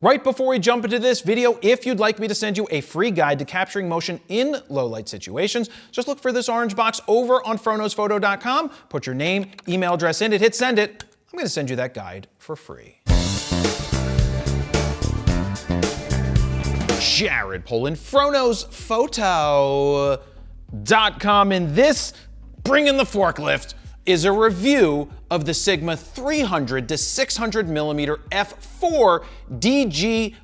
Right before we jump into this video, if you'd like me to send you a free guide to capturing motion in low light situations, just look for this orange box over on froknowsphoto.com, put your name, email address in it, hit send it. I'm going to send you that guide for free. Jared Polin, froknowsphoto.com, and this, bring in the forklift, is a review of the Sigma 300 to 600 millimeter f4 DGOS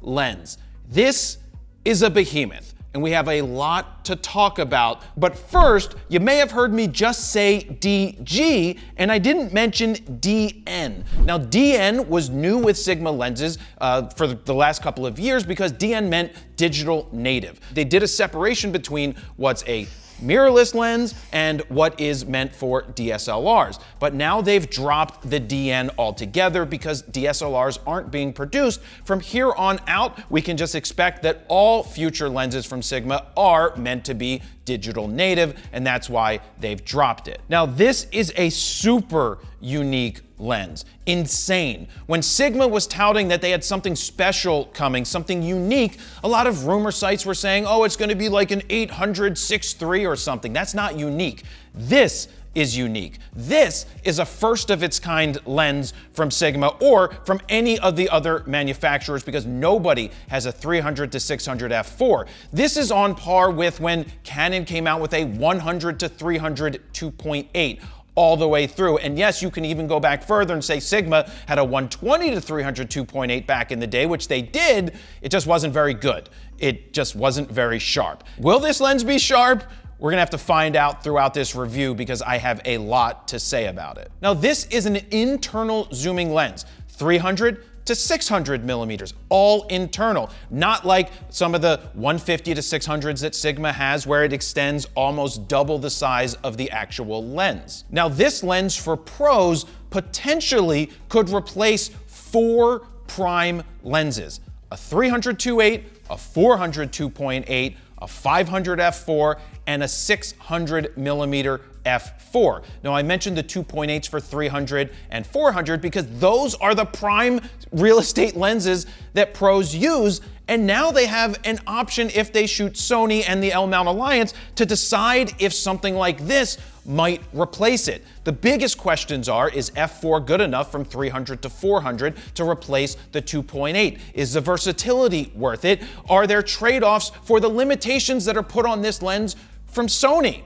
lens. This is a behemoth, and we have a lot to talk about. But first, you may have heard me just say DG, and I didn't mention DN. Now, DN was new with Sigma lenses for the last couple of years because DN meant digital native. They did a separation between what's a mirrorless lens and what is meant for DSLRs. But now they've dropped the DN altogether because DSLRs aren't being produced. From here on out, we can just expect that all future lenses from Sigma are meant to be digital native, and that's why they've dropped it. Now, this is a super unique lens. Insane. When Sigma was touting that they had something special coming, something unique, a lot of rumor sites were saying, oh, it's going to be like an 800 6.3 or something. That's not unique. This is unique. This is a first of its kind lens from Sigma or from any of the other manufacturers because nobody has a 300 to 600 f4. This is on par with when Canon came out with a 100 to 300 2.8. all the way through. And yes, you can even go back further and say Sigma had a 120 to 300 2.8 back in the day, which they did. It just wasn't very good. It just wasn't very sharp. Will this lens be sharp? We're gonna have to find out throughout this review because I have a lot to say about it. Now, this is an internal zooming lens, 300 to 600 millimeters, all internal, not like some of the 150 to 600s that Sigma has where it extends almost double the size of the actual lens. Now, this lens for pros potentially could replace 4 prime lenses, a 300 2.8, a 400 2.8, a 500 f4, and a 600 millimeter f4. Now, I mentioned the 2.8s for 300 and 400 because those are the prime real estate lenses that pros use, and now they have an option if they shoot Sony and the L-mount Alliance to decide if something like this might replace it. The biggest questions are, is f4 good enough from 300 to 400 to replace the 2.8? Is the versatility worth it? Are there trade-offs for the limitations that are put on this lens from Sony?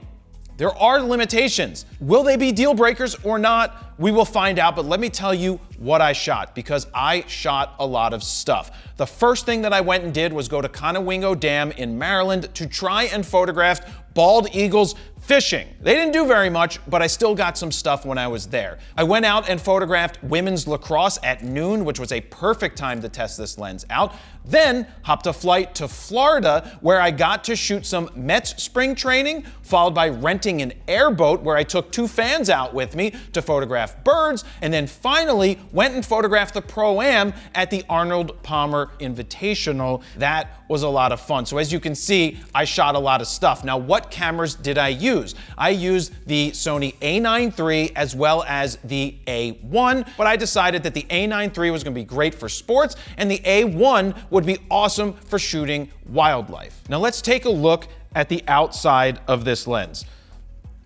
There are limitations. Will they be deal breakers or not? We will find out, but let me tell you what I shot because I shot a lot of stuff. The first thing that I went and did was go to Conowingo Dam in Maryland to try and photograph bald eagles fishing. They didn't do very much, but I still got some stuff when I was there. I went out and photographed women's lacrosse at noon, which was a perfect time to test this lens out. Then hopped a flight to Florida where I got to shoot some Mets spring training, followed by renting an airboat where I took 2 fans out with me to photograph birds, and then finally went and photographed the Pro-Am at the Arnold Palmer Invitational. That was a lot of fun. So as you can see, I shot a lot of stuff. Now, what cameras did I use? I used the Sony A9 III as well as the A1, but I decided that the A9 III was gonna be great for sports and the A1 would be awesome for shooting wildlife. Now let's take a look at the outside of this lens.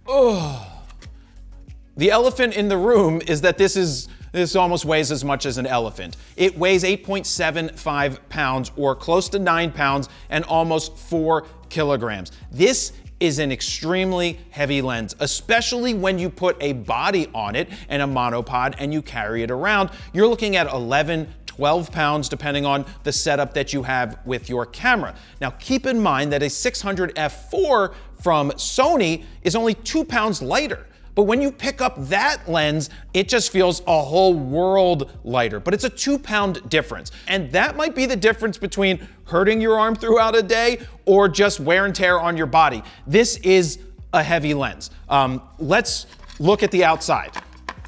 Oh. The elephant in the room is that this almost weighs as much as an elephant. It weighs 8.75 pounds or close to 9 pounds and almost 4 kilograms. This is an extremely heavy lens, especially when you put a body on it and a monopod and you carry it around. You're looking at 11, 12 pounds depending on the setup that you have with your camera. Now keep in mind that a 600 f4 from Sony is only 2 pounds lighter. But when you pick up that lens, it just feels a whole world lighter. But it's a 2-pound difference. And that might be the difference between hurting your arm throughout a day or just wear and tear on your body. This is a heavy lens. Let's look at the outside.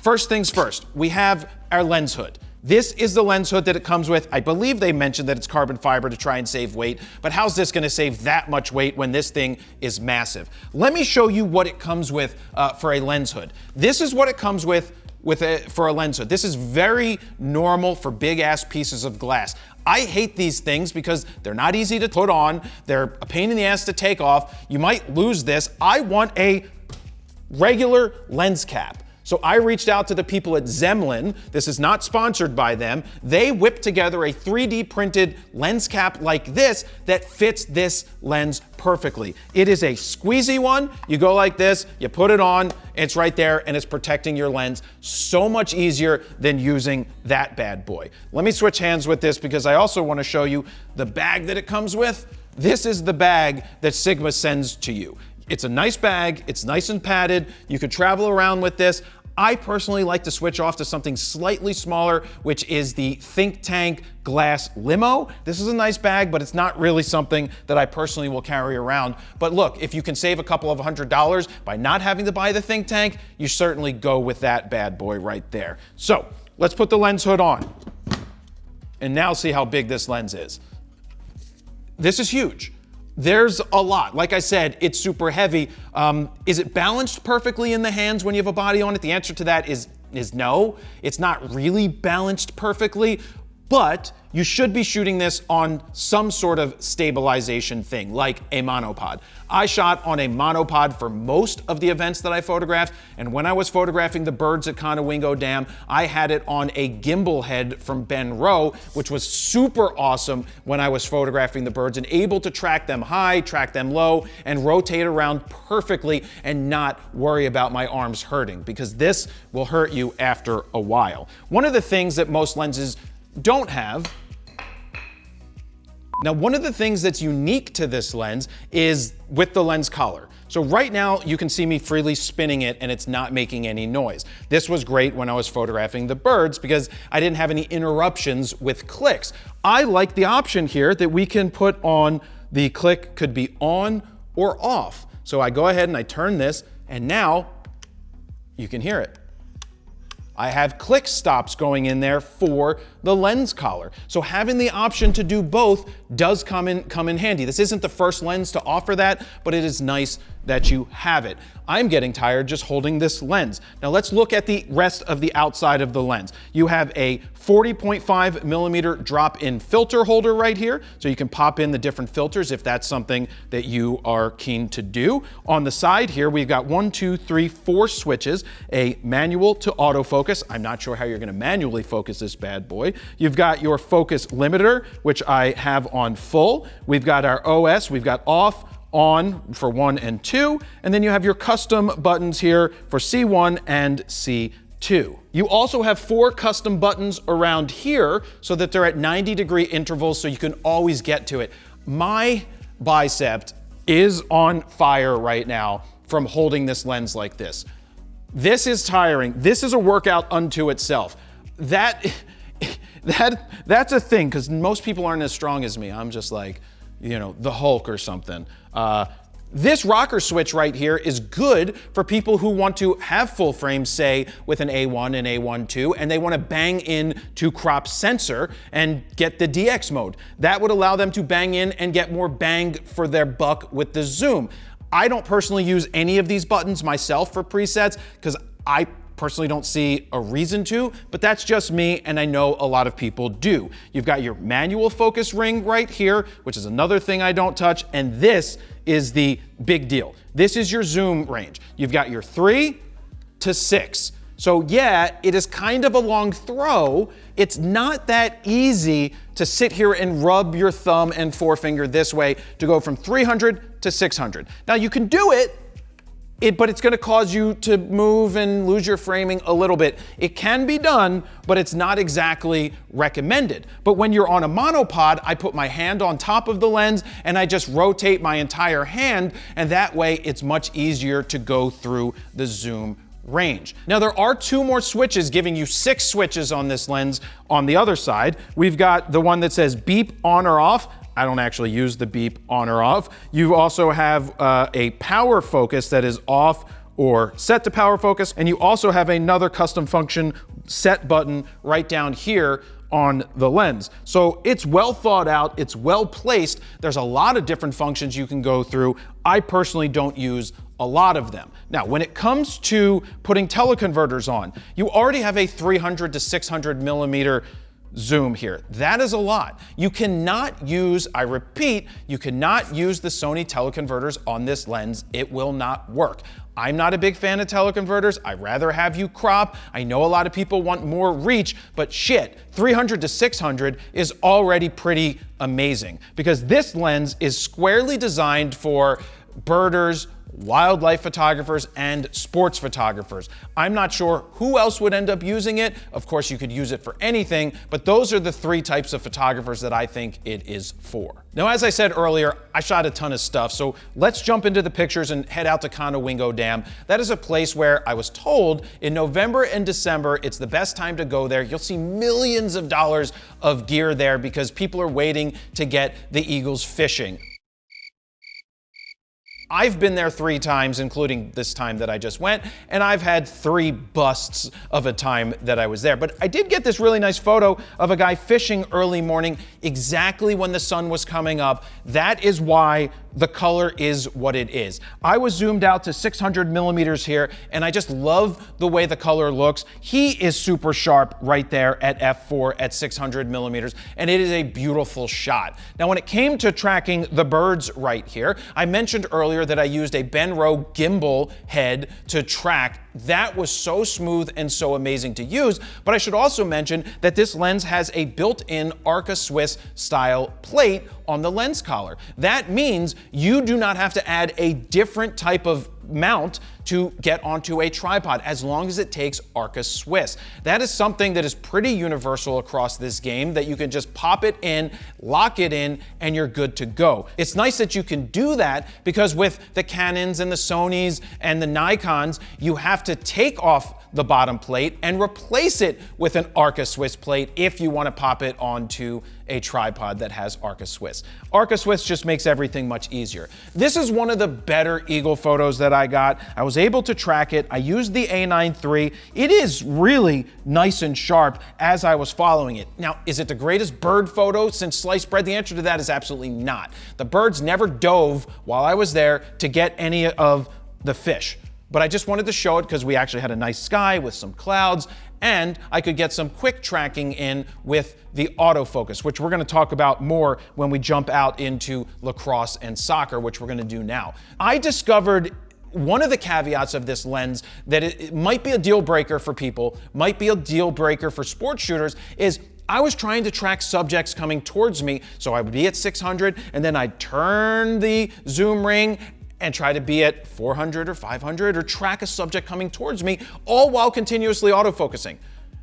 First things first, we have our lens hood. This is the lens hood that it comes with. I believe they mentioned that it's carbon fiber to try and save weight, but how's this gonna save that much weight when this thing is massive? Let me show you what it comes with for a lens hood. This is what it comes with for a lens hood. This is very normal for big ass pieces of glass. I hate these things because they're not easy to put on. They're a pain in the ass to take off. You might lose this. I want a regular lens cap. So I reached out to the people at Zemlin. This is not sponsored by them. They whipped together a 3D printed lens cap like this that fits this lens perfectly. It is a squeezy one. You go like this, you put it on, it's right there, and it's protecting your lens. So much easier than using that bad boy. Let me switch hands with this because I also want to show you the bag that it comes with. This is the bag that Sigma sends to you. It's a nice bag, it's nice and padded, you could travel around with this. I personally like to switch off to something slightly smaller, which is the Think Tank Glass Limo. This is a nice bag, but it's not really something that I personally will carry around. But look, if you can save a couple of $100 by not having to buy the Think Tank, you certainly go with that bad boy right there. So let's put the lens hood on and now see how big this lens is. This is huge. There's a lot. Like I said, it's super heavy. Is it balanced perfectly in the hands when you have a body on it? The answer to that is no. It's not really balanced perfectly, but you should be shooting this on some sort of stabilization thing, like a monopod. I shot on a monopod for most of the events that I photographed, and when I was photographing the birds at Conowingo Dam, I had it on a gimbal head from Ben Rowe, which was super awesome when I was photographing the birds and able to track them high, track them low, and rotate around perfectly and not worry about my arms hurting, because this will hurt you after a while. One of the things that most lenses don't have. Now, one of the things that's unique to this lens is with the lens collar. So right now you can see me freely spinning it and it's not making any noise. This was great when I was photographing the birds because I didn't have any interruptions with clicks. I like the option here that we can put on, the click could be on or off. So I go ahead and I turn this and now you can hear it. I have click stops going in there for the lens collar. So having the option to do both does come in handy. This isn't the first lens to offer that, but it is nice that you have it. I'm getting tired just holding this lens. Now let's look at the rest of the outside of the lens. You have a 40.5 millimeter drop-in filter holder right here, so you can pop in the different filters if that's something that you are keen to do. On the side here, we've got 4 switches, a manual to autofocus. I'm not sure how you're gonna manually focus this bad boy. You've got your focus limiter, which I have on full. We've got our OS, we've got off, on for 1 and 2, and then you have your custom buttons here for C1 and C2. You also have 4 custom buttons around here so that they're at 90-degree intervals so you can always get to it. My bicep is on fire right now from holding this lens like this. This is tiring. This is a workout unto itself. That's a thing because most people aren't as strong as me. I'm just like, you know, the Hulk or something. This rocker switch right here is good for people who want to have full frame, say with an A1 and A1 II, and they want to bang in to crop sensor and get the DX mode. That would allow them to bang in and get more bang for their buck with the zoom. I don't personally use any of these buttons myself for presets because I personally don't see a reason to, but that's just me, and I know a lot of people do. You've got your manual focus ring right here, which is another thing I don't touch, and this is the big deal. This is your zoom range. You've got your 3 to 6. So yeah, it is kind of a long throw. It's not that easy to sit here and rub your thumb and forefinger this way to go from 300 to 600. Now you can do it, but it's gonna cause you to move and lose your framing a little bit. It can be done, but it's not exactly recommended. But when you're on a monopod, I put my hand on top of the lens and I just rotate my entire hand, and that way it's much easier to go through the zoom range. Now there are 2 more switches giving you 6 switches on this lens on the other side. We've got the one that says beep on or off. I don't actually use the beep on or off. You also have a power focus that is off or set to power focus, and you also have another custom function set button right down here on the lens. So it's well thought out, it's well placed. There's a lot of different functions you can go through. I personally don't use a lot of them. Now, when it comes to putting teleconverters on, you already have a 300 to 600 millimeter zoom here. That is a lot. You cannot use, I repeat, you cannot use the Sony teleconverters on this lens. It will not work. I'm not a big fan of teleconverters. I'd rather have you crop. I know a lot of people want more reach, but shit, 300 to 600 is already pretty amazing because this lens is squarely designed for birders, wildlife photographers, and sports photographers. I'm not sure who else would end up using it. Of course, you could use it for anything, but those are the three types of photographers that I think it is for. Now, as I said earlier, I shot a ton of stuff, so let's jump into the pictures and head out to Conowingo Dam. That is a place where I was told in November and December, it's the best time to go there. You'll see millions of dollars of gear there because people are waiting to get the eagles fishing. I've been there 3 times, including this time that I just went, and I've had 3 busts of a time that I was there. But I did get this really nice photo of a guy fishing early morning, exactly when the sun was coming up. That is why the color is what it is. I was zoomed out to 600 millimeters here, and I just love the way the color looks. He is super sharp right there at f4 at 600 millimeters, and it is a beautiful shot. Now, when it came to tracking the birds right here, I mentioned earlier that I used a Benro gimbal head to track. That was so smooth and so amazing to use, but I should also mention that this lens has a built-in Arca Swiss style plate on the lens collar. That means you do not have to add a different type of mount to get onto a tripod as long as it takes Arca Swiss. That is something that is pretty universal across this game, that you can just pop it in, lock it in, and you're good to go. It's nice that you can do that because with the Canons and the Sonys and the Nikons, you have to take off the bottom plate and replace it with an Arca Swiss plate if you want to pop it onto a tripod that has Arca Swiss. Arca Swiss just makes everything much easier. This is one of the better eagle photos that I got. I was able to track it. I used the A9 III. It is really nice and sharp as I was following it. Now, is it the greatest bird photo since sliced bread? The answer to that is absolutely not. The birds never dove while I was there to get any of the fish. But I just wanted to show it because we actually had a nice sky with some clouds, and I could get some quick tracking in with the autofocus, which we're going to talk about more when we jump out into lacrosse and soccer, which we're going to do now. I discovered one of the caveats of this lens that it might be a deal breaker for people, might be a deal breaker for sports shooters, is I was trying to track subjects coming towards me, so I would be at 600, and then I'd turn the zoom ring and try to be at 400 or 500 or track a subject coming towards me, all while continuously autofocusing.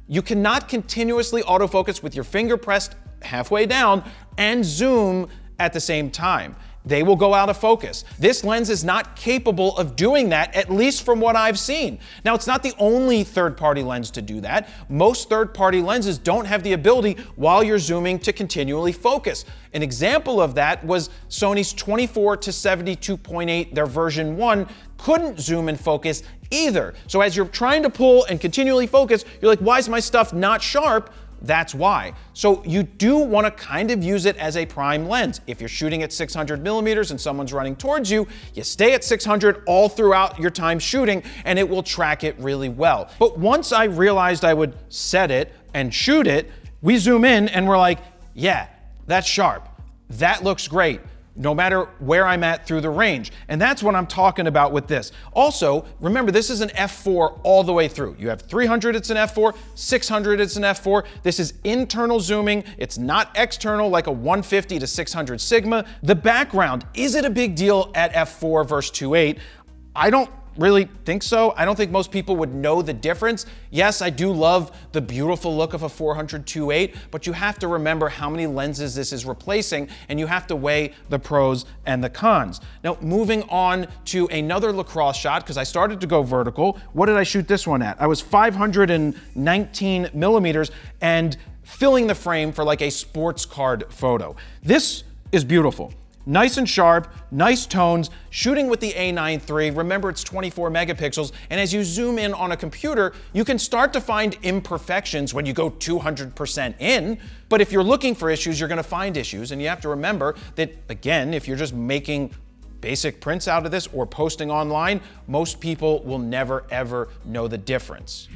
You cannot continuously autofocus with your finger pressed halfway down and zoom at the same time. They will go out of focus. This lens is not capable of doing that, at least from what I've seen. Now, it's not the only third-party lens to do that. Most third-party lenses don't have the ability while you're zooming to continually focus. An example of that was Sony's 24 to 72.8, their version 1, couldn't zoom and focus either. So as you're trying to pull and continually focus, you're like, why is my stuff not sharp? That's why. So you do want to kind of use it as a prime lens. If you're shooting at 600 millimeters and someone's running towards you, you stay at 600 all throughout your time shooting and it will track it really well. But once I realized I would set it and shoot it, we zoom in and we're like, yeah, that's sharp. That looks great, no matter where I'm at through the range. And that's what I'm talking about with this. Also, remember, this is an f4 all the way through. You have 300, it's an f4, 600, it's an f4. This is internal zooming. It's not external like a 150 to 600 Sigma. The background, is it a big deal at f4 versus 2.8? I don't really think so. I don't think most people would know the difference. Yes, I do love the beautiful look of a 400 2.8, but you have to remember how many lenses this is replacing, and you have to weigh the pros and the cons. Now, moving on to another lacrosse shot, because I started to go vertical. What did I shoot this one at? I was 519 millimeters and filling the frame for like a sports card photo. This is beautiful. Nice and sharp, nice tones, shooting with the A9 III. Remember, it's 24 megapixels, and as you zoom in on a computer, you can start to find imperfections when you go 200% in, but if you're looking for issues, you're gonna find issues, and you have to remember that, again, if you're just making basic prints out of this or posting online, most people will never ever know the difference.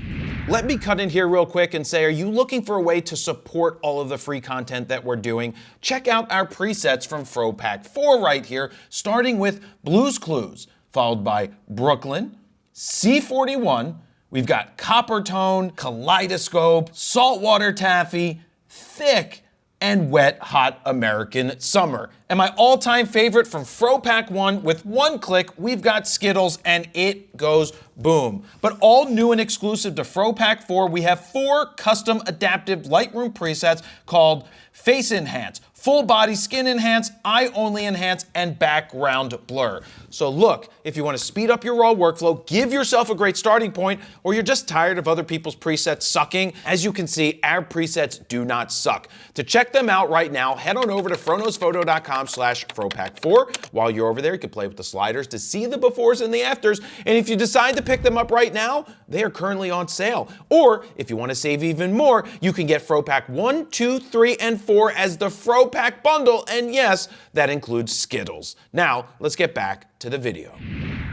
Let me cut in here real quick and say, are you looking for a way to support all of the free content that we're doing? Check out our presets from FroPack 4 right here, starting with Blue's Clues, followed by Brooklyn, C41, we've got Copper Tone, Kaleidoscope, Saltwater Taffy, Thick, and Wet Hot American Summer. And my all-time favorite from FroPack 1, with one click, we've got Skittles, and it goes boom. But all new and exclusive to FroPack 4, we have 4 custom adaptive Lightroom presets called Face Enhance, Full Body Skin Enhance, Eye Only Enhance, and Background Blur. So look, if you want to speed up your raw workflow, give yourself a great starting point, or you're just tired of other people's presets sucking, as you can see, our presets do not suck. To check them out right now, head on over to fronosphoto.com/FroPack4. While you're over there, you can play with the sliders to see the befores and the afters. And if you decide to pick them up right now, they are currently on sale. Or if you want to save even more, you can get FroPack 1, 2, 3, and 4 as the FroPack bundle. And yes, that includes Skittles. Now, let's get back to the video.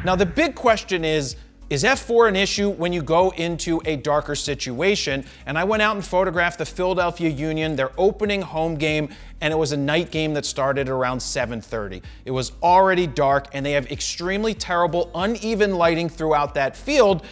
Now, the big question is f4 an issue when you go into a darker situation? And I went out and photographed the Philadelphia Union, their opening home game, and it was a night game that started around 7:30. It was already dark, and they have extremely terrible, uneven lighting throughout that field,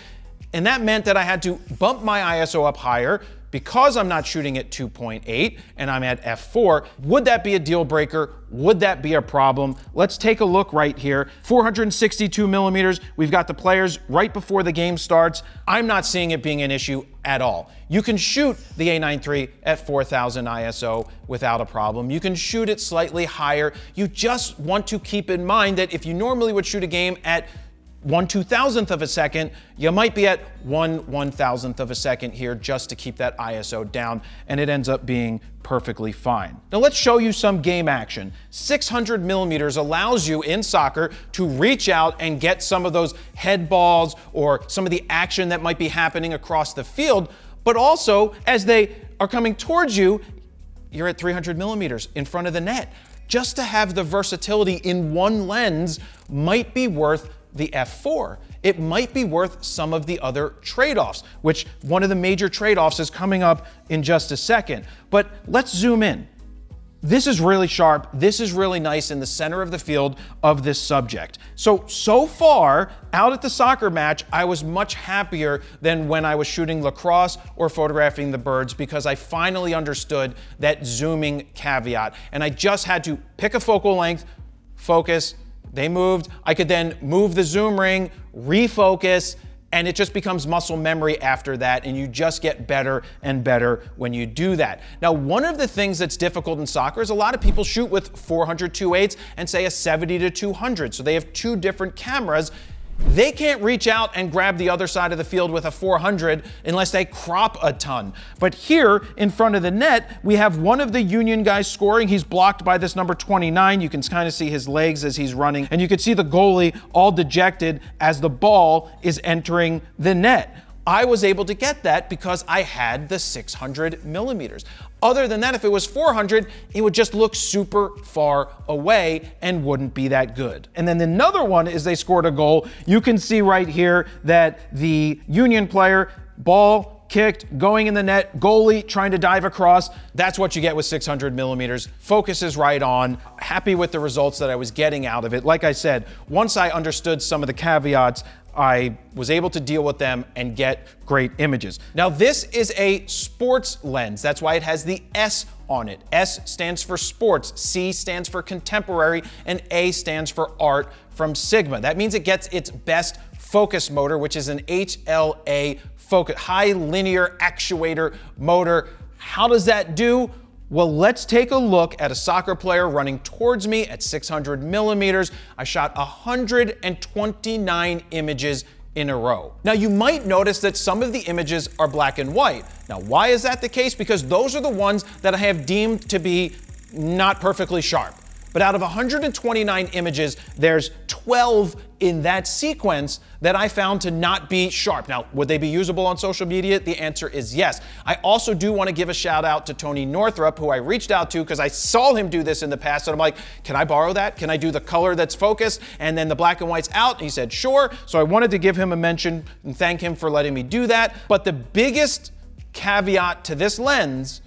and that meant that I had to bump my ISO up higher. Because I'm not shooting at 2.8 and I'm at f4, would that be a deal breaker? Would that be a problem? Let's take a look right here. 462 millimeters. We've got the players right before the game starts. I'm not seeing it being an issue at all. You can shoot the A9 III at 4000 ISO without a problem. You can shoot it slightly higher. You just want to keep in mind that if you normally would shoot a game at 1/2000th of a second, you might be at 1/1000th of a second here just to keep that ISO down, and it ends up being perfectly fine. Now let's show you some game action. 600 millimeters allows you in soccer to reach out and get some of those head balls or some of the action that might be happening across the field, but also as they are coming towards you, you're at 300 millimeters in front of the net. Just to have the versatility in one lens might be worth the f4. It might be worth some of the other trade-offs, which one of the major trade-offs is coming up in just a second. But let's zoom in. This is really sharp. This is really nice in the center of the field of this subject. So far, out at the soccer match, I was much happier than when I was shooting lacrosse or photographing the birds, because I finally understood that zooming caveat. And I just had to pick a focal length, focus, they moved. I could then move the zoom ring, refocus, and it just becomes muscle memory after that, and you just get better and better when you do that. Now, one of the things that's difficult in soccer is a lot of people shoot with 400 2/8 and say a 70 to 200, so they have two different cameras. They can't reach out and grab the other side of the field with a 400 unless they crop a ton. But here in front of the net, we have one of the Union guys scoring. He's blocked by this number 29. You can kind of see his legs as he's running, and you can see the goalie all dejected as the ball is entering the net. I was able to get that because I had the 600 millimeters. Other than that, if it was 400, it would just look super far away and wouldn't be that good. And then another one is they scored a goal. You can see right here that the Union player, ball kicked, going in the net, goalie trying to dive across. That's what you get with 600 millimeters. Focus is right on. Happy with the results that I was getting out of it. Like I said, once I understood some of the caveats, I was able to deal with them and get great images. Now, this is a sports lens. That's why it has the S on it. S stands for sports, C stands for contemporary, and A stands for art from Sigma. That means it gets its best focus motor, which is an HLA focus, high linear actuator motor. How does that do? Well, let's take a look at a soccer player running towards me at 600 millimeters. I shot 129 images in a row. Now, you might notice that some of the images are black and white. Now, why is that the case? Because those are the ones that I have deemed to be not perfectly sharp. But out of 129 images, there's 12 in that sequence that I found to not be sharp. Now, would they be usable on social media? The answer is yes. I also do want to give a shout out to Tony Northrup, who I reached out to because I saw him do this in the past, and I'm like, can I borrow that? Can I do the color that's focused and then the black and white's out? And he said, sure. So I wanted to give him a mention and thank him for letting me do that. But the biggest caveat to this lens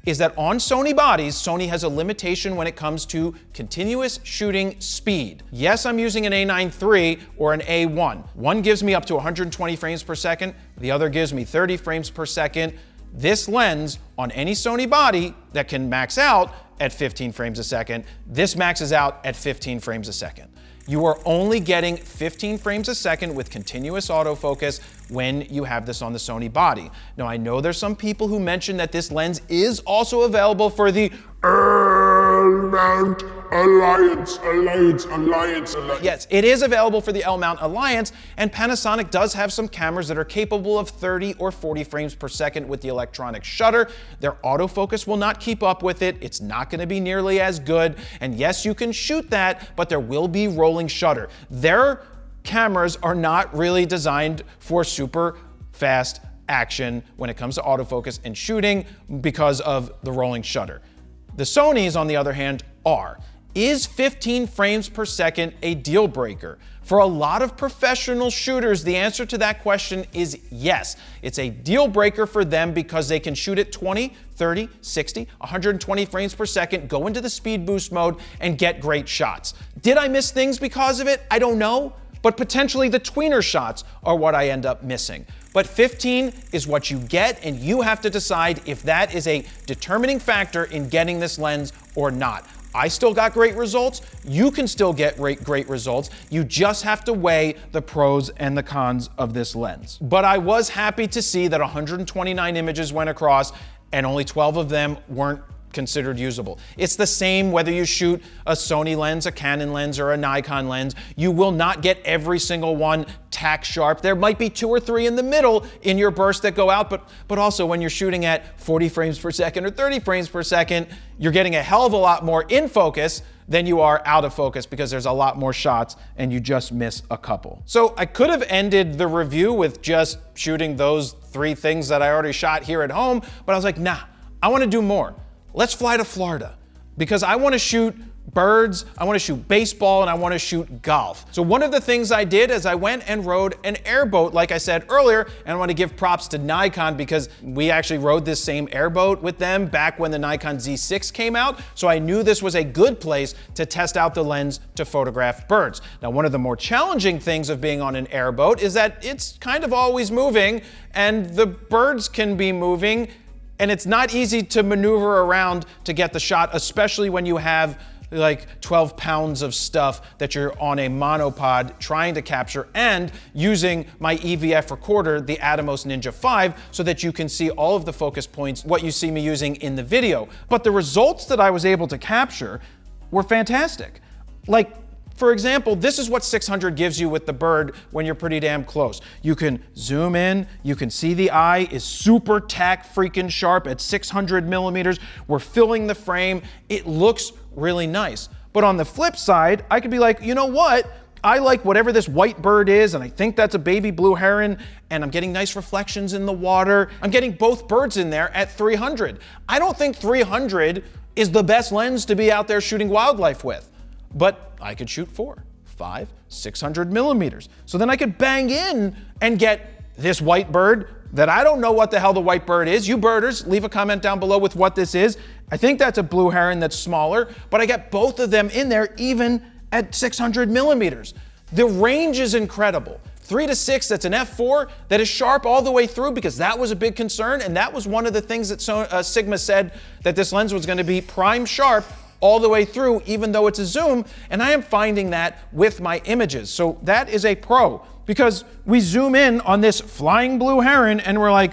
is that on Sony bodies, Sony has a limitation when it comes to continuous shooting speed. Yes, I'm using an A9 III or an A1. One gives me up to 120 frames per second, the other gives me 30 frames per second. This lens on any Sony body that can max out at 15 frames a second, this maxes out at 15 frames a second. You are only getting 15 frames a second with continuous autofocus when you have this on the Sony body. Now, I know there's some people who mention that this lens is also available for the L-mount Alliance. Yes, it is available for the L-mount Alliance, and Panasonic does have some cameras that are capable of 30 or 40 frames per second with the electronic shutter. Their autofocus will not keep up with it. It's not going to be nearly as good. And yes, you can shoot that, but there will be rolling shutter. Their cameras are not really designed for super fast action when it comes to autofocus and shooting because of the rolling shutter. The Sonys, on the other hand, are. Is 15 frames per second a deal breaker? For a lot of professional shooters, the answer to that question is yes. It's a deal breaker for them because they can shoot at 20, 30, 60, 120 frames per second, go into the speed boost mode, and get great shots. Did I miss things because of it? I don't know, but potentially the tweener shots are what I end up missing. But 15 is what you get, and you have to decide if that is a determining factor in getting this lens or not. I still got great results. You can still get great results. You just have to weigh the pros and the cons of this lens. But I was happy to see that 129 images went across and only 12 of them weren't considered usable. It's the same whether you shoot a Sony lens, a Canon lens, or a Nikon lens. You will not get every single one tack sharp. There might be 2 or 3 in the middle in your burst that go out, but also when you're shooting at 40 frames per second or 30 frames per second, you're getting a hell of a lot more in focus than you are out of focus because there's a lot more shots and you just miss a couple. So I could have ended the review with just shooting those 3 things that I already shot here at home, but I was like, nah, I want to do more. Let's fly to Florida because I want to shoot birds, I want to shoot baseball, and I want to shoot golf. So one of the things I did is I went and rode an Airboat, like I said earlier, and I want to give props to Nikon because we actually rode this same Airboat with them back when the Nikon Z6 came out. So I knew this was a good place to test out the lens to photograph birds. Now, one of the more challenging things of being on an Airboat is that it's kind of always moving and the birds can be moving, and it's not easy to maneuver around to get the shot, especially when you have like 12 pounds of stuff that you're on a monopod trying to capture and using my EVF recorder, the Atomos Ninja 5, so that you can see all of the focus points, what you see me using in the video. But the results that I was able to capture were fantastic. Like, for example, this is what 600 gives you with the bird when you're pretty damn close. You can zoom in, you can see the eye is super tack freaking sharp at 600 millimeters. We're filling the frame. It looks really nice. But on the flip side, I could be like, you know what? I like whatever this white bird is, and I think that's a baby blue heron, and I'm getting nice reflections in the water. I'm getting both birds in there at 300. I don't think 300 is the best lens to be out there shooting wildlife with. But I could shoot 4, 5, 600 millimeters. So then I could bang in and get this white bird that I don't know what the hell the white bird is. You birders, leave a comment down below with what this is. I think that's a blue heron that's smaller, but I get both of them in there even at 600 millimeters. The range is incredible. 3 to 6, that's an f4 that is sharp all the way through because that was a big concern, and that was one of the things that Sigma said that this lens was going to be prime sharp all the way through, even though it's a zoom, and I am finding that with my images. So that is a pro, because we zoom in on this flying blue heron and we're like,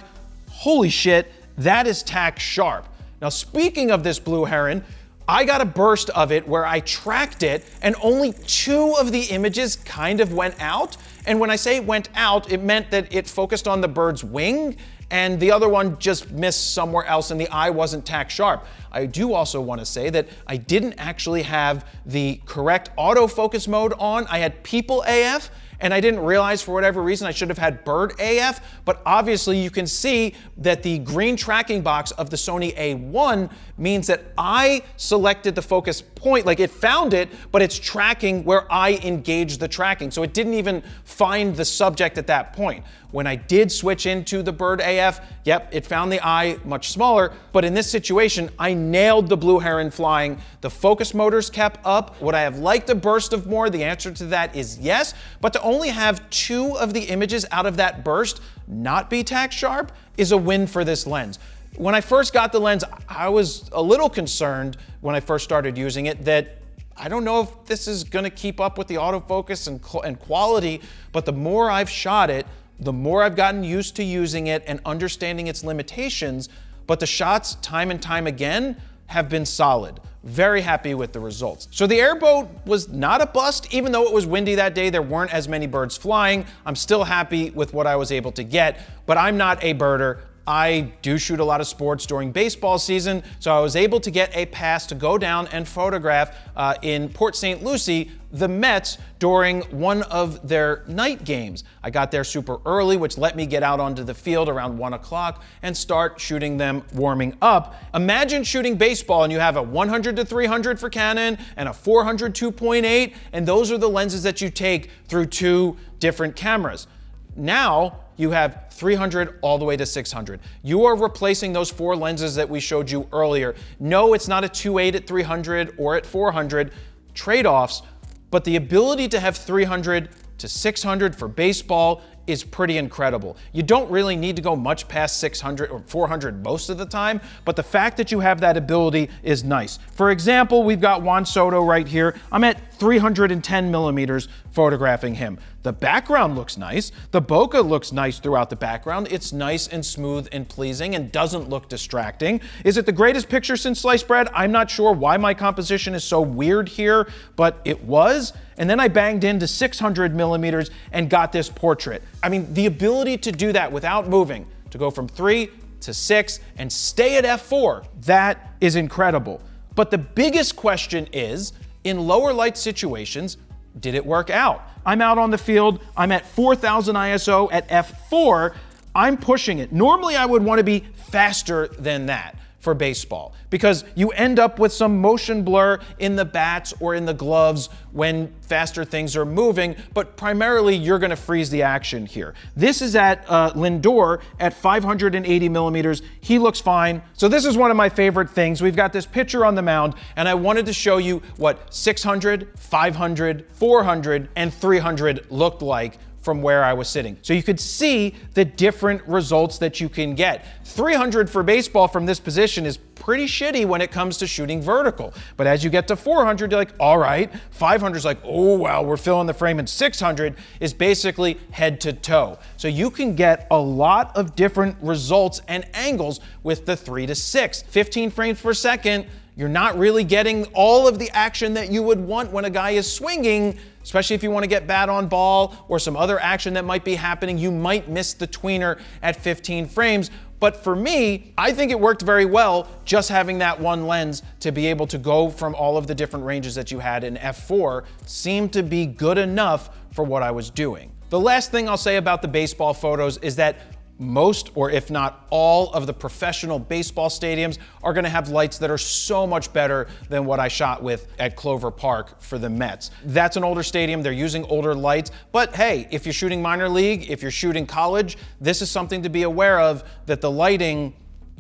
holy shit, that is tack sharp. Now, speaking of this blue heron, I got a burst of it where I tracked it and only 2 of the images kind of went out. And when I say went out, it meant that it focused on the bird's wing and the other one just missed somewhere else and the eye wasn't tack sharp. I do also want to say that I didn't actually have the correct autofocus mode on. I had People AF, and I didn't realize for whatever reason I should have had Bird AF, but obviously you can see that the green tracking box of the Sony A1 means that I selected the focus point, like it found it, but it's tracking where I engaged the tracking. So it didn't even find the subject at that point. When I did switch into the Bird AF, yep, it found the eye much smaller, but in this situation, I nailed the blue heron flying. The focus motors kept up. Would I have liked a burst of more? The answer to that is yes, but to only have 2 of the images out of that burst not be tack sharp is a win for this lens. When I first got the lens, I was a little concerned when I first started using it that I don't know if this is gonna keep up with the autofocus and quality, but the more I've shot it, the more I've gotten used to using it and understanding its limitations, but the shots time and time again have been solid. Very happy with the results. So the Airboat was not a bust, even though it was windy that day, there weren't as many birds flying. I'm still happy with what I was able to get, but I'm not a birder. I do shoot a lot of sports during baseball season, so I was able to get a pass to go down and photograph in Port St. Lucie the Mets during one of their night games. I got there super early, which let me get out onto the field around 1 o'clock and start shooting them warming up. Imagine shooting baseball and you have a 100-300 for Canon and a 400 2.8, and those are the lenses that you take through 2 different cameras. Now you have 300 all the way to 600. You are replacing those 4 lenses that we showed you earlier. No, it's not a 2.8 at 300 or at 400 trade-offs, but the ability to have 300 to 600 for baseball is pretty incredible. You don't really need to go much past 600 or 400 most of the time, but the fact that you have that ability is nice. For example, we've got Juan Soto right here. I'm at 310 millimeters photographing him. The background looks nice. The bokeh looks nice throughout the background. It's nice and smooth and pleasing and doesn't look distracting. Is it the greatest picture since sliced bread? I'm not sure why my composition is so weird here, but it was. And then I banged into 600 millimeters and got this portrait. I mean, the ability to do that without moving, to go from 3 to 6 and stay at f4, that is incredible. But the biggest question is, in lower light situations, did it work out? I'm out on the field, I'm at 4000 ISO at f4, I'm pushing it. Normally I would want to be faster than that for baseball because you end up with some motion blur in the bats or in the gloves when faster things are moving, but primarily you're going to freeze the action here. This is at Lindor at 580 millimeters. He looks fine. So this is one of my favorite things. We've got this picture on the mound, and I wanted to show you what 600, 500, 400, and 300 looked like from where I was sitting. So you could see the different results that you can get. 300 for baseball from this position is pretty shitty when it comes to shooting vertical. But as you get to 400, you're like, all right. 500 is like, oh, wow, we're filling the frame. And 600 is basically head to toe. So you can get a lot of different results and angles with the 3 to 6. 15 frames per second, you're not really getting all of the action that you would want when a guy is swinging, especially if you want to get bat on ball or some other action that might be happening. You might miss the tweener at 15 frames. But for me, I think it worked very well just having that one lens to be able to go from all of the different ranges that you had in f4 seemed to be good enough for what I was doing. The last thing I'll say about the baseball photos is that most, or if not all, of the professional baseball stadiums are going to have lights that are so much better than what I shot with at Clover Park for the Mets. That's an older stadium, they're using older lights, but hey, if you're shooting minor league, if you're shooting college, this is something to be aware of, that the lighting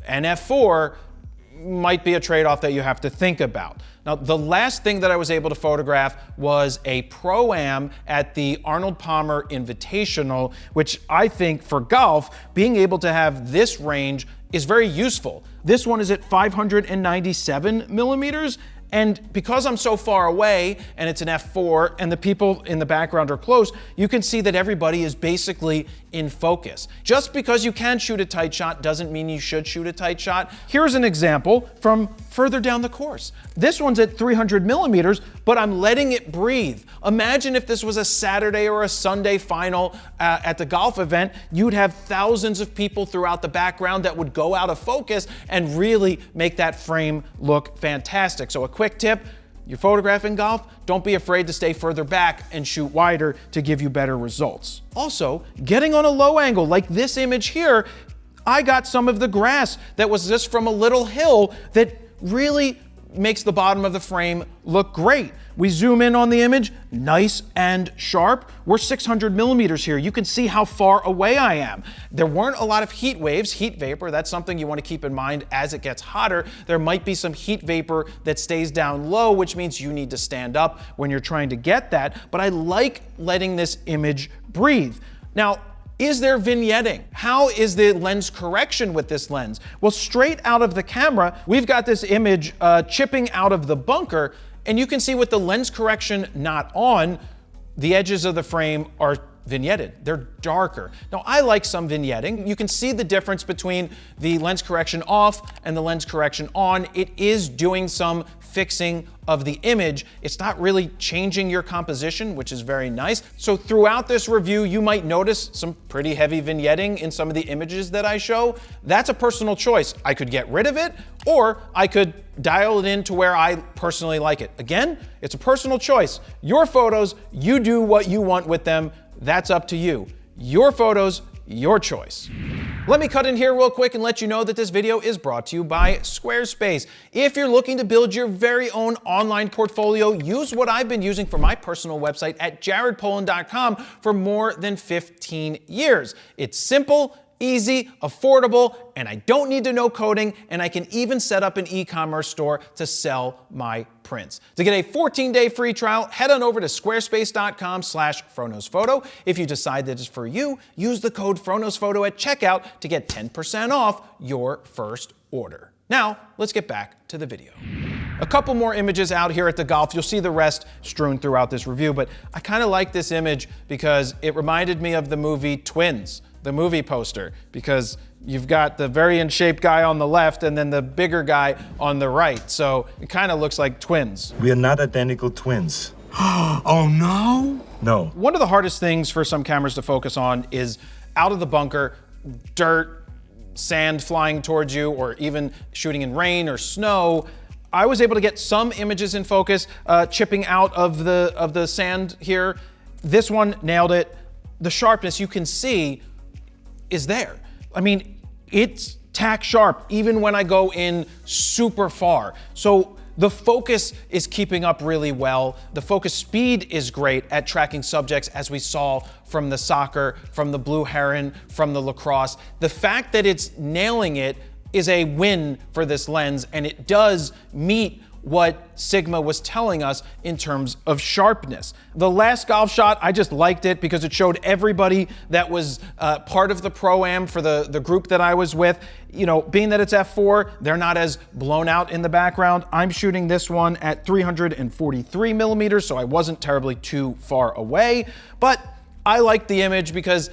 and f4 might be a trade-off that you have to think about. Now, the last thing that I was able to photograph was a Pro-Am at the Arnold Palmer Invitational, which I think for golf, being able to have this range is very useful. This one is at 597 millimeters, And because I'm so far away and it's an f4 and the people in the background are close, you can see that everybody is basically in focus. Just because you can shoot a tight shot doesn't mean you should shoot a tight shot. Here's an example from further down the course. This one's at 300 millimeters, but I'm letting it breathe. Imagine if this was a Saturday or a Sunday final at the golf event, you'd have thousands of people throughout the background that would go out of focus and really make that frame look fantastic. So a quick tip, you're photographing golf, don't be afraid to stay further back and shoot wider to give you better results. Also, getting on a low angle like this image here, I got some of the grass that was just from a little hill that really makes the bottom of the frame look great. We zoom in on the image, nice and sharp. We're 600 millimeters here. You can see how far away I am. There weren't a lot of heat waves, heat vapor. That's something you want to keep in mind as it gets hotter. There might be some heat vapor that stays down low, which means you need to stand up when you're trying to get that. But I like letting this image breathe. Now, is there vignetting? How is the lens correction with this lens? Well, straight out of the camera, we've got this image chipping out of the bunker, and you can see with the lens correction not on, the edges of the frame are vignetted. They're darker. Now, I like some vignetting. You can see the difference between the lens correction off and the lens correction on. It is doing some fixing of the image. It's not really changing your composition, which is very nice. So throughout this review, you might notice some pretty heavy vignetting in some of the images that I show. That's a personal choice. I could get rid of it, or I could dial it in to where I personally like it. Again, it's a personal choice. Your photos, you do what you want with them. That's up to you. Your photos, your choice. Let me cut in here real quick and let you know that this video is brought to you by Squarespace. If you're looking to build your very own online portfolio, use what I've been using for my personal website at jaredpolin.com for more than 15 years. It's simple, easy, affordable, and I don't need to know coding, and I can even set up an e-commerce store to sell my prints. To get a 14-day free trial, head on over to squarespace.com/FronosPhoto. If you decide that it's for you, use the code FronosPhoto at checkout to get 10% off your first order. Now, let's get back to the video. A couple more images out here at the golf. You'll see the rest strewn throughout this review, but I kind of like this image because it reminded me of the movie Twins, the movie poster, because you've got the very in shape guy on the left and then the bigger guy on the right. So it kind of looks like twins. We are not identical twins. Oh no? No. One of the hardest things for some cameras to focus on is out of the bunker, dirt, sand flying towards you, or even shooting in rain or snow. I was able to get some images in focus, chipping out of the sand here. This one nailed it. The sharpness you can see is there. I mean, it's tack sharp even when I go in super far. So the focus is keeping up really well. The focus speed is great at tracking subjects, as we saw from the soccer, from the blue heron, from the lacrosse. The fact that it's nailing it is a win for this lens, and it does meet what Sigma was telling us in terms of sharpness. The last golf shot, I just liked it because it showed everybody that was part of the Pro-Am for the group that I was with. You know, being that it's f4, they're not as blown out in the background. I'm shooting this one at 343 millimeters, so I wasn't terribly too far away, but I liked the image because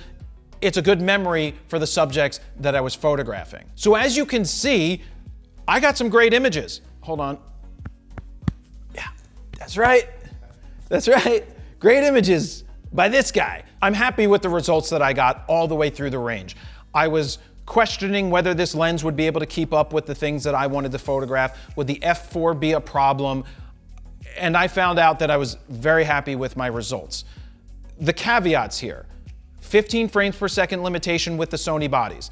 it's a good memory for the subjects that I was photographing. So as you can see, I got some great images. Hold on. That's right. That's right. Great images by this guy. I'm happy with the results that I got all the way through the range. I was questioning whether this lens would be able to keep up with the things that I wanted to photograph. Would the f4 be a problem? And I found out that I was very happy with my results. The caveats here: 15 frames per second limitation with the Sony bodies.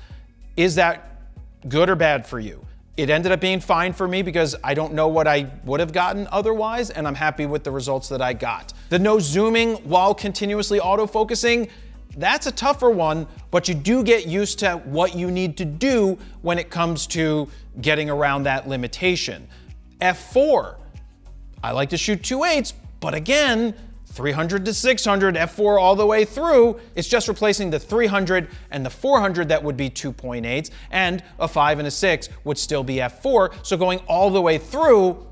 Is that good or bad for you? It ended up being fine for me because I don't know what I would have gotten otherwise, and I'm happy with the results that I got. The no zooming while continuously autofocusing, that's a tougher one, but you do get used to what you need to do when it comes to getting around that limitation. f4, I like to shoot 2.8s, but again, 300 to 600, f4 all the way through. It's just replacing the 300 and the 400 that would be 2.8s, and a 5 and a 6 would still be f4. So going all the way through,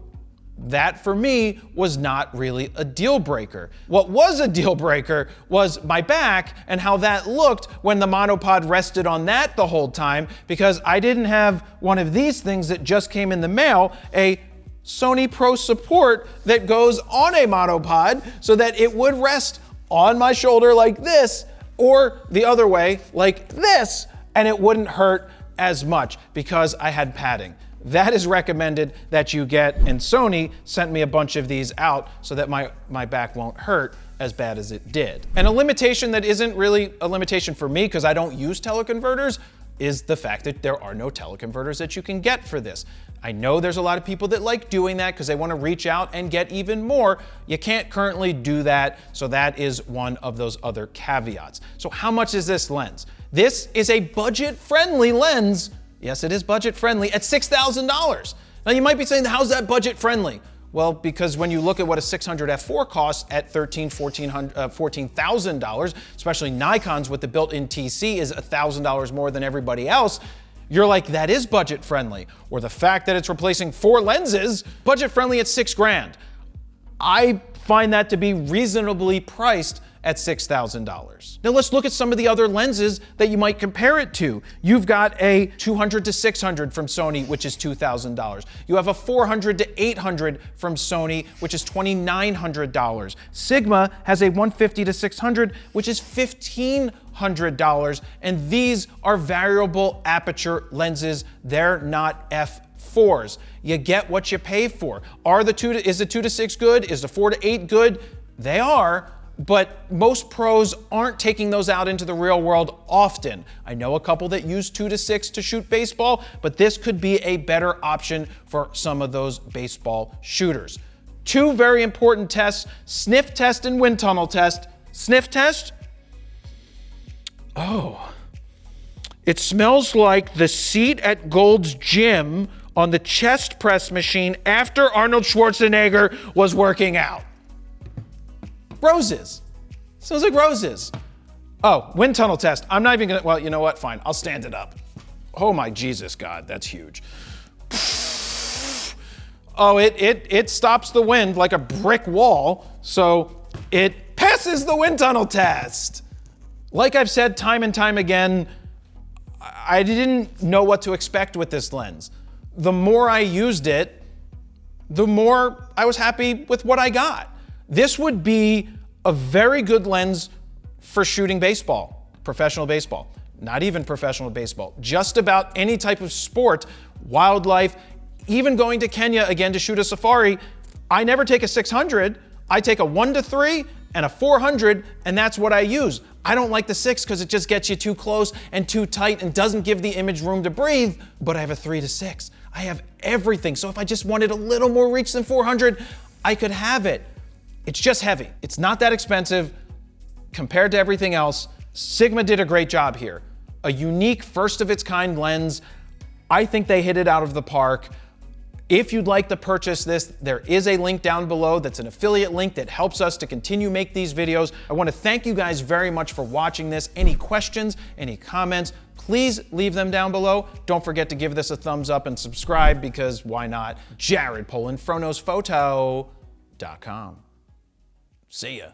That for me was not really a deal breaker. What was a deal breaker was my back and how that looked when the monopod rested on that the whole time, because I didn't have one of these things that just came in the mail, a Sony Pro Support that goes on a monopod so that it would rest on my shoulder like this, or the other way like this, and it wouldn't hurt as much because I had padding. That is recommended that you get, and Sony sent me a bunch of these out so that my back won't hurt as bad as it did. And a limitation that isn't really a limitation for me because I don't use teleconverters is the fact that there are no teleconverters that you can get for this. I know there's a lot of people that like doing that because they want to reach out and get even more. You can't currently do that, so that is one of those other caveats. So how much is this lens? This is a budget-friendly lens. Yes, it is budget-friendly at $6,000. Now you might be saying, how's that budget-friendly? Well, because when you look at what a 600 f4 costs at $14,000, especially Nikon's with the built-in TC is $1,000 more than everybody else, you're like, that is budget-friendly. Or the fact that it's replacing 4 lenses, budget-friendly at $6,000. I find that to be reasonably priced at $6,000. Now let's look at some of the other lenses that you might compare it to. You've got a 200 to 600 from Sony, which is $2,000. You have a 400 to 800 from Sony, which is $2,900. Sigma has a 150 to 600, which is $1,500. And these are variable aperture lenses. They're not f4s. You get what you pay for. Is the 2 to 6 good? Is the 4 to 8 good? They are. But most pros aren't taking those out into the real world often. I know a couple that use 2 to 6 to shoot baseball, but this could be a better option for some of those baseball shooters. 2 very important tests, sniff test and wind tunnel test. Sniff test. Oh, it smells like the seat at Gold's Gym on the chest press machine after Arnold Schwarzenegger was working out. Roses. Smells like roses. Oh, wind tunnel test. I'm not even gonna, well, you know what? Fine, I'll stand it up. Oh my Jesus, God, that's huge. Oh, it stops the wind like a brick wall, so it passes the wind tunnel test. Like I've said time and time again, I didn't know what to expect with this lens. The more I used it, the more I was happy with what I got. This would be a very good lens for shooting baseball, professional baseball, not even professional baseball, just about any type of sport, wildlife, even going to Kenya again to shoot a safari. I never take a 600, I take a 1 to 3 and a 400, and that's what I use. I don't like the 6 because it just gets you too close and too tight and doesn't give the image room to breathe, but I have a 3 to 6. I have everything, so if I just wanted a little more reach than 400, I could have it. It's just heavy. It's not that expensive compared to everything else. Sigma did a great job here. A unique, first of its kind lens. I think they hit it out of the park. If you'd like to purchase this, there is a link down below that's an affiliate link that helps us to continue make these videos. I want to thank you guys very much for watching this. Any questions, any comments, please leave them down below. Don't forget to give this a thumbs up and subscribe because why not? Jared Polin, FroKnowsPhoto.com. See ya.